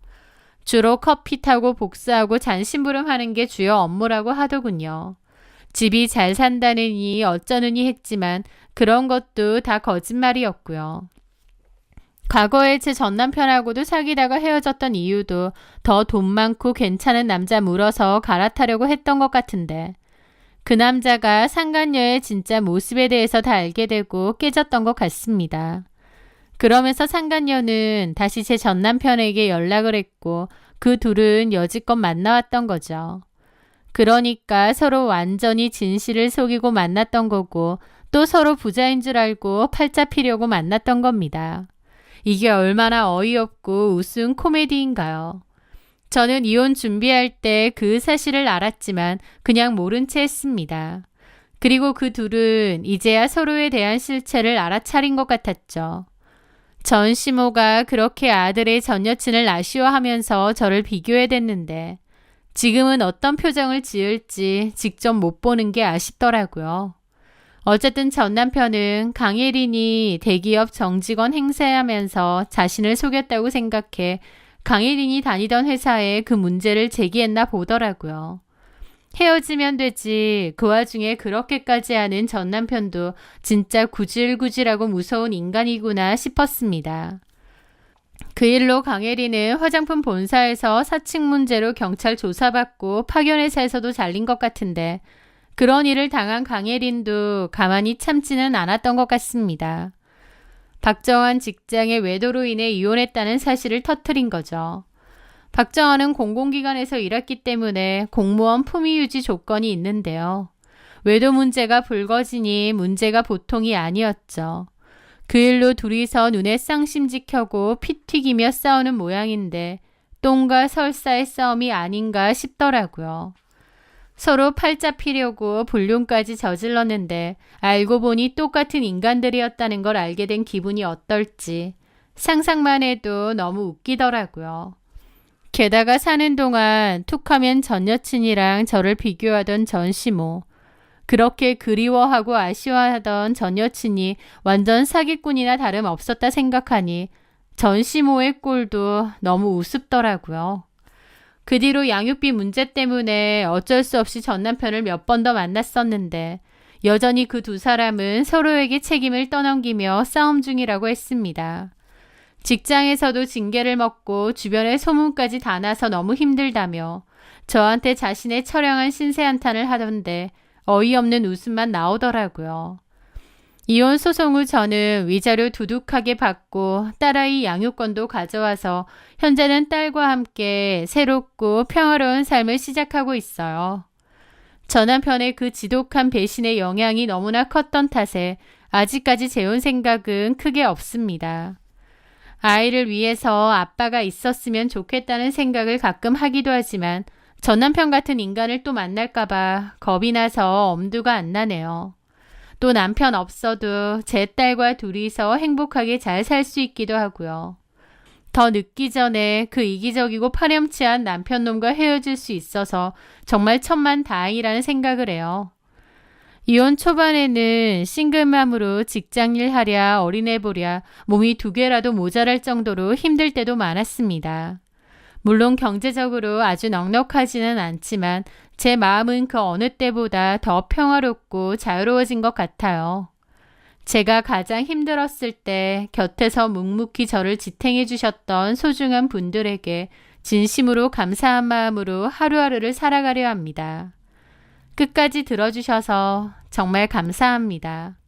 주로 커피 타고 복사하고 잔심부름하는 게 주요 업무라고 하더군요. 집이 잘 산다느니 어쩌느니 했지만 그런 것도 다 거짓말이었고요. 과거에 제 전남편하고도 사귀다가 헤어졌던 이유도 더 돈 많고 괜찮은 남자 물어서 갈아타려고 했던 것 같은데 그 남자가 상간녀의 진짜 모습에 대해서 다 알게 되고 깨졌던 것 같습니다. 그러면서 상간녀는 다시 제 전남편에게 연락을 했고 그 둘은 여지껏 만나왔던 거죠. 그러니까 서로 완전히 진실을 속이고 만났던 거고 또 서로 부자인 줄 알고 팔자 피려고 만났던 겁니다. 이게 얼마나 어이없고 우스운 코미디인가요? 저는 이혼 준비할 때 그 사실을 알았지만 그냥 모른 채 했습니다. 그리고 그 둘은 이제야 서로에 대한 실체를 알아차린 것 같았죠. 전 시모가 그렇게 아들의 전 여친을 아쉬워하면서 저를 비교해댔는데 지금은 어떤 표정을 지을지 직접 못 보는 게 아쉽더라고요. 어쨌든 전 남편은 강예린이 대기업 정직원 행세하면서 자신을 속였다고 생각해 강예린이 다니던 회사에 그 문제를 제기했나 보더라고요. 헤어지면 되지 그 와중에 그렇게까지 하는 전 남편도 진짜 구질구질하고 무서운 인간이구나 싶었습니다. 그 일로 강혜리는 화장품 본사에서 사칭 문제로 경찰 조사받고 파견회사에서도 잘린 것 같은데 그런 일을 당한 강혜린도 가만히 참지는 않았던 것 같습니다. 박정환 직장의 외도로 인해 이혼했다는 사실을 터뜨린 거죠. 박정환은 공공기관에서 일했기 때문에 공무원 품위유지 조건이 있는데요. 외도 문제가 불거지니 문제가 보통이 아니었죠. 그 일로 둘이서 눈에 쌍심지 켜고 피 튀기며 싸우는 모양인데 똥과 설사의 싸움이 아닌가 싶더라고요. 서로 팔자 피려고 불륜까지 저질렀는데 알고 보니 똑같은 인간들이었다는 걸 알게 된 기분이 어떨지 상상만 해도 너무 웃기더라고요. 게다가 사는 동안 툭하면 전 여친이랑 저를 비교하던 전 시모. 그렇게 그리워하고 아쉬워하던 전 여친이 완전 사기꾼이나 다름없었다 생각하니 전 시모의 꼴도 너무 우습더라고요. 그 뒤로 양육비 문제 때문에 어쩔 수 없이 전 남편을 몇 번 더 만났었는데 여전히 그 두 사람은 서로에게 책임을 떠넘기며 싸움 중이라고 했습니다. 직장에서도 징계를 먹고 주변에 소문까지 다 나서 너무 힘들다며 저한테 자신의 처량한 신세 한탄을 하던데 어이없는 웃음만 나오더라고요. 이혼 소송 후 저는 위자료 두둑하게 받고 딸아이 양육권도 가져와서 현재는 딸과 함께 새롭고 평화로운 삶을 시작하고 있어요. 전 남편의 그 지독한 배신의 영향이 너무나 컸던 탓에 아직까지 재혼 생각은 크게 없습니다. 아이를 위해서 아빠가 있었으면 좋겠다는 생각을 가끔 하기도 하지만 전 남편 같은 인간을 또 만날까봐 겁이 나서 엄두가 안 나네요. 또 남편 없어도 제 딸과 둘이서 행복하게 잘 살 수 있기도 하고요. 더 늦기 전에 그 이기적이고 파렴치한 남편놈과 헤어질 수 있어서 정말 천만다행이라는 생각을 해요. 이혼 초반에는 싱글맘으로 직장일 하랴 어린애 보랴 몸이 2개라도 모자랄 정도로 힘들 때도 많았습니다. 물론 경제적으로 아주 넉넉하지는 않지만 제 마음은 그 어느 때보다 더 평화롭고 자유로워진 것 같아요. 제가 가장 힘들었을 때 곁에서 묵묵히 저를 지탱해 주셨던 소중한 분들에게 진심으로 감사한 마음으로 하루하루를 살아가려 합니다. 끝까지 들어주셔서 정말 감사합니다.